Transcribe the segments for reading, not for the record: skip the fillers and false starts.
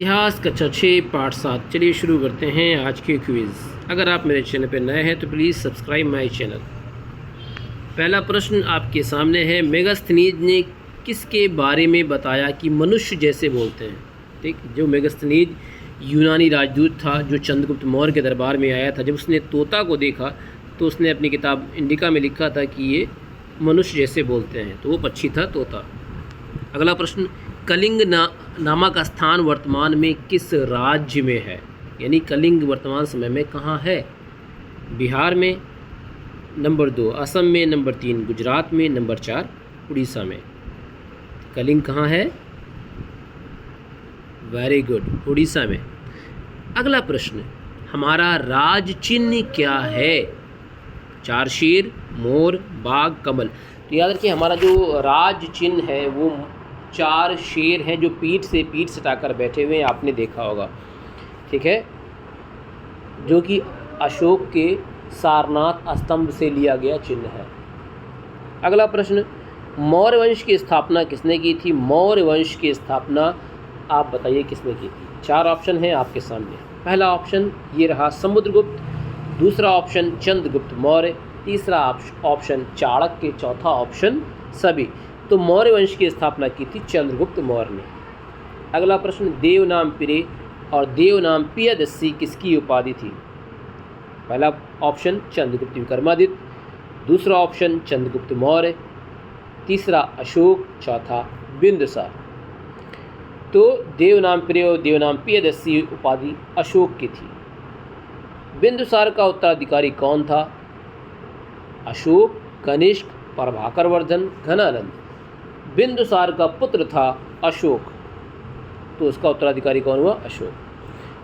इतिहास कक्षा 6 पाठ 7। चलिए शुरू करते हैं आज के क्विज़। अगर आप मेरे चैनल पर नए हैं तो प्लीज़ सब्सक्राइब माय चैनल। पहला प्रश्न आपके सामने है, मेगास्थनीज ने किसके बारे में बताया कि मनुष्य जैसे बोलते हैं। ठीक, जो मेगास्थनीज यूनानी राजदूत था जो चंद्रगुप्त मौर्य के दरबार में आया था, जब उसने तोता को देखा तो उसने अपनी किताब इंडिका में लिखा था कि ये मनुष्य जैसे बोलते हैं, तो वो पक्षी था तोता। अगला प्रश्न, कलिंग नामक स्थान वर्तमान में किस राज्य में है। यानी कलिंग वर्तमान समय में कहाँ है। बिहार में, नंबर 2 असम में, नंबर 3 गुजरात में, नंबर 4 उड़ीसा में। कलिंग कहाँ है? वेरी गुड, उड़ीसा में। अगला प्रश्न, हमारा राज चिन्ह क्या है। 4 शेर, मोर, बाघ, कमल। तो याद रखिए, हमारा जो राज चिन्ह है वो 4 शेर हैं जो पीठ सटाकर बैठे हुए हैं, आपने देखा होगा। ठीक है, जो कि अशोक के सारनाथ स्तंभ से लिया गया चिन्ह है। अगला प्रश्न, मौर्य वंश की स्थापना किसने की थी। मौर्य वंश की स्थापना आप बताइए किसने की थी। 4 ऑप्शन हैं आपके सामने। पहला ऑप्शन ये रहा समुद्रगुप्त, दूसरा ऑप्शन चंद्रगुप्त मौर्य, तीसरा ऑप्शन चाणक्य, चौथा ऑप्शन सभी। तो मौर्य वंश की स्थापना की थी चंद्रगुप्त मौर्य ने। अगला प्रश्न, देवनाम पिरे और देवनाम पियदस्सी किसकी उपाधि थी। पहला ऑप्शन चंद्रगुप्त विक्रमादित्य, दूसरा ऑप्शन चंद्रगुप्त मौर्य, तीसरा अशोक, चौथा बिंदुसार। तो देवनाम पिरे और देवनाम पियदस्सी उपाधि अशोक की थी। बिंदुसार का उत्तराधिकारी कौन था। अशोक, कनिष्क, प्रभाकर वर्धन, घनानंद। बिंदुसार का पुत्र था अशोक, तो उसका उत्तराधिकारी कौन हुआ। अशोक।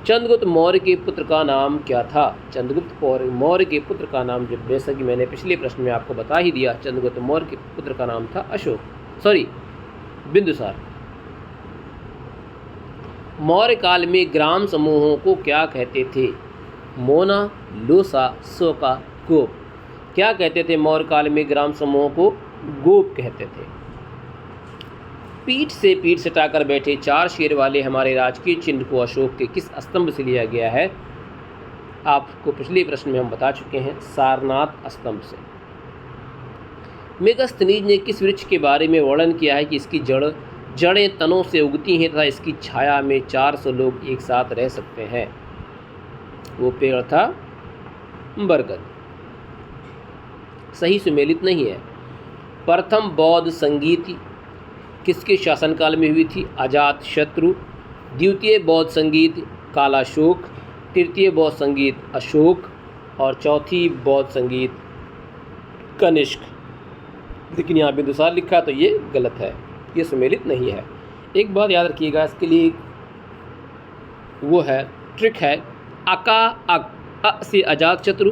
चंद्रगुप्त मौर्य के पुत्र का नाम क्या था। चंद्रगुप्त मौर्य के पुत्र का नाम, जब जैसा कि मैंने पिछले प्रश्न में आपको बता ही दिया, चंद्रगुप्त मौर्य के पुत्र का नाम था बिंदुसार। मौर्य काल में ग्राम समूहों को क्या कहते थे। मोना, लोसा, सोका, गोप। क्या कहते थे मौर्य काल में ग्राम समूहों को। गोप कहते थे। पीठ से पीठ सटाकर बैठे 4 शेर वाले हमारे राजकीय चिन्ह को अशोक के किस स्तंभ से लिया गया है। आपको पिछले प्रश्न में हम बता चुके हैं, सारनाथ स्तंभ से। मेगास्थनीज ने किस वृक्ष के बारे में वर्णन किया है कि इसकी जड़ें तनों से उगती हैं तथा इसकी छाया में 400 लोग एक साथ रह सकते हैं। वो पेड़ था बरगद। सही सुमेलित नहीं है। प्रथम बौद्ध संगीत किसके शासनकाल में हुई थी। अजात शत्रु। द्वितीय बौद्ध संगीत कालाशोक, तृतीय बौद्ध संगीत अशोक और चौथी बौद्ध संगीत कनिष्क। लेकिन यहाँ बिंदुसार लिखा तो ये गलत है, ये सुमेलित नहीं है। एक बात याद रखिएगा, इसके लिए वो है ट्रिक है, अका अ से अजात शत्रु,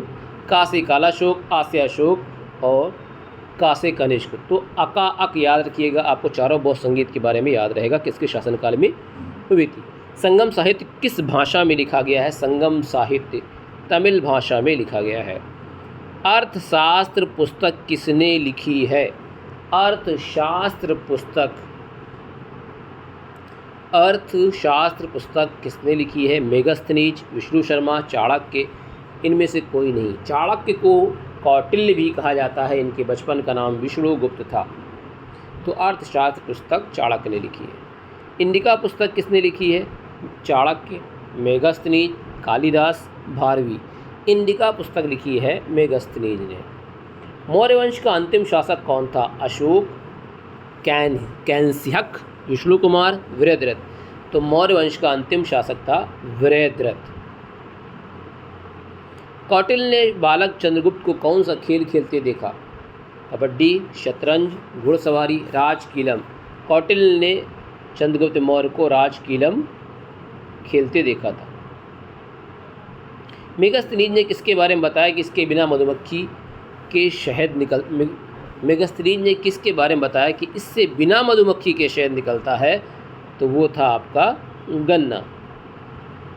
का से कालाशोक, आ से अशोक और का से कनिष्क। तो अका अक याद रखिएगा, आपको चारों बौद्ध संगीत के बारे में याद रहेगा किसके शासनकाल में हुई थी। संगम साहित्य किस भाषा में लिखा गया है। संगम साहित्य तमिल भाषा में लिखा गया है। अर्थशास्त्र पुस्तक किसने लिखी है। अर्थशास्त्र पुस्तक किसने लिखी है। मेगास्थनीज, विष्णु शर्मा, चाणक्य। इनमें से कोई नहीं। चाणक्य को कौटिल्य भी कहा जाता है, इनके बचपन का नाम विष्णुगुप्त था। तो अर्थशास्त्र पुस्तक चाणक्य ने लिखी है। इंडिका पुस्तक किसने लिखी है। चाणक्य, मेगास्थनीज, कालिदास, भारवी। इंडिका पुस्तक लिखी है मेगास्थनीज ने। मौर्य वंश का अंतिम शासक कौन था। अशोक, कैंसिहक, विष्णु कुमार, वृहद्रथ। तो मौर्य वंश का अंतिम शासक था वृहद्रथ। कौटिल्य ने बालक चंद्रगुप्त को कौन सा खेल खेलते देखा। कबड्डी, शतरंज, घुड़सवारी, राजकीलम। कौटिल्य ने चंद्रगुप्त मौर्य को राजकीलम खेलते देखा था। मेगास्थनीज ने किसके बारे में बताया कि इसके बिना मधुमक्खी के शहद मेगास्थनीज ने किसके बारे में बताया कि इससे बिना मधुमक्खी के शहद निकलता है। तो वो था आपका गन्ना।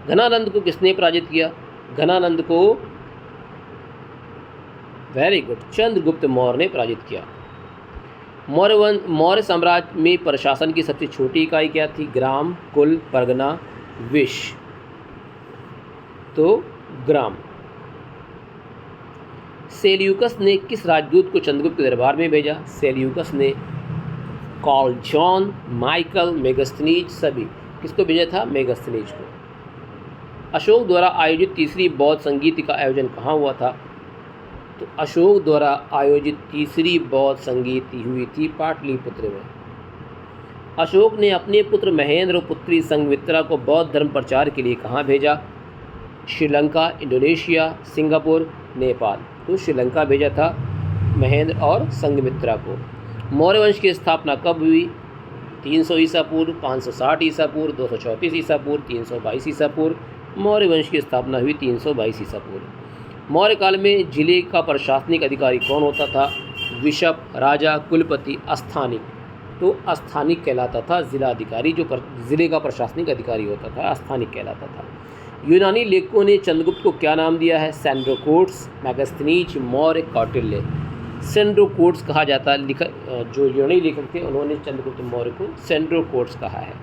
घनानंद को किसने पराजित किया। घनानंद को वेरी गुड, चंद्रगुप्त मौर्य ने पराजित किया। मौर्य साम्राज्य में प्रशासन की सबसे छोटी इकाई क्या थी। ग्राम, कुल, परगना, विश, तो ग्राम। सेल्यूकस ने किस राजदूत को चंद्रगुप्त के दरबार में भेजा? सेल्यूकस ने कॉल जॉन, माइकल, मेगस्थनीज सभी। किसको भेजा था? मेगस्थनीज को। अशोक द्वारा आयोजित तीसरी बौद्ध संगीत का आयोजन कहाँ हुआ था? तो अशोक द्वारा आयोजित तीसरी बौद्ध संगीत हुई थी पाटलिपुत्र में। अशोक ने अपने पुत्र महेंद्र और पुत्री संघमित्रा को बौद्ध धर्म प्रचार के लिए कहाँ भेजा? Sri Lanka, Indonesia, Singapore, Nepal. तो श्रीलंका भेजा था महेंद्र और संघमित्रा को। मौर्य वंश की स्थापना कब हुई? 300 ईसा पूर्व, 560 ईसा पूर्व, 234 ईसा पूर्व, 322 ईसा पूर्व। मौर्य वंश की स्थापना हुई 322 ईसा पूर्व। मौर्य काल में जिले का प्रशासनिक अधिकारी कौन होता था? बिशप, राजा, कुलपति, स्थानिक। तो स्थानिक कहलाता था जिलाधिकारी, जो जिले का प्रशासनिक अधिकारी होता था स्थानिक कहलाता था। यूनानी लेखकों ने चंद्रगुप्त को क्या नाम दिया है? Sandrocottus, Megasthenes, Maurya, Kautilya. Sandrocottus कहा जाता, जो यूनानी लेखक थे उन्होंने चंद्रगुप्त मौर्य को सेंड्रोकोट्स कहा है।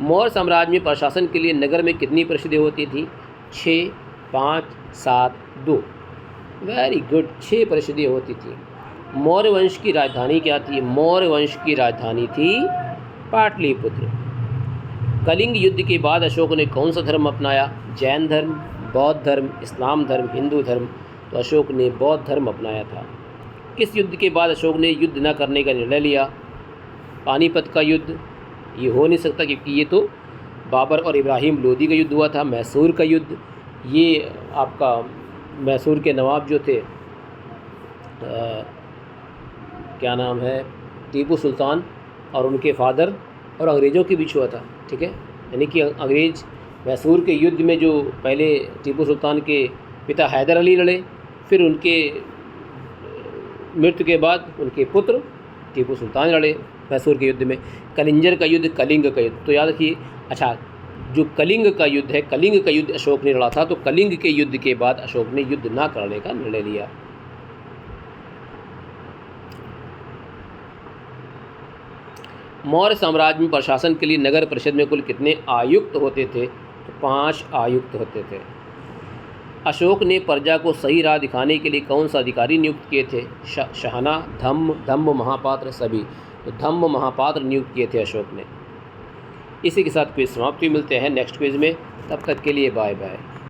मौर्य साम्राज्य में प्रशासन के लिए नगर में कितनी परिषदें होती थी? 6, 5, 7, 2। वेरी गुड, 6 परिषदें होती थी। मौर्य वंश की राजधानी क्या थी? मौर्य वंश की राजधानी थी पाटलिपुत्र। कलिंग युद्ध के बाद अशोक ने कौन सा धर्म अपनाया? जैन धर्म, बौद्ध धर्म, इस्लाम धर्म, हिंदू धर्म। तो अशोक ने बौद्ध धर्म अपनाया था। किस युद्ध के बाद अशोक ने युद्ध न करने का निर्णय लिया? पानीपत का युद्ध। ये हो नहीं सकता क्योंकि ये तो बाबर और इब्राहिम लोदी का युद्ध हुआ था। मैसूर का युद्ध, ये आपका मैसूर के नवाब जो थे क्या नाम है, टीपू सुल्तान और उनके फादर और अंग्रेज़ों के बीच हुआ था। ठीक है, यानी कि अंग्रेज़ मैसूर के युद्ध में जो पहले टीपू सुल्तान के पिता हैदर अली लड़े, फिर उनके मृत्यु के बाद उनके पुत्र टीपू सुल्तान लड़े मैसूर के युद्ध में। कलिंजर का युद्ध, कलिंग का युद्ध। तो याद रखिए। अच्छा, जो कलिंग का युद्ध है, कलिंग का युद्ध अशोक ने लड़ा था। तो कलिंग के युद्ध के बाद अशोक ने युद्ध ना करने का निर्णय लिया। मौर्य साम्राज्य में प्रशासन के लिए नगर परिषद में कुल कितने आयुक्त होते थे? तो 5 आयुक्त होते थे। अशोक ने प्रजा को सही राह दिखाने के लिए कौन सा अधिकारी नियुक्त किए थे? शाहना, धम्म महापात्र सभी। तो धम्म महापात्र नियुक्त किए थे अशोक ने। इसी के साथ क्विज समाप्त हुई। मिलते हैं नेक्स्ट क्विज में, तब तक के लिए बाय बाय।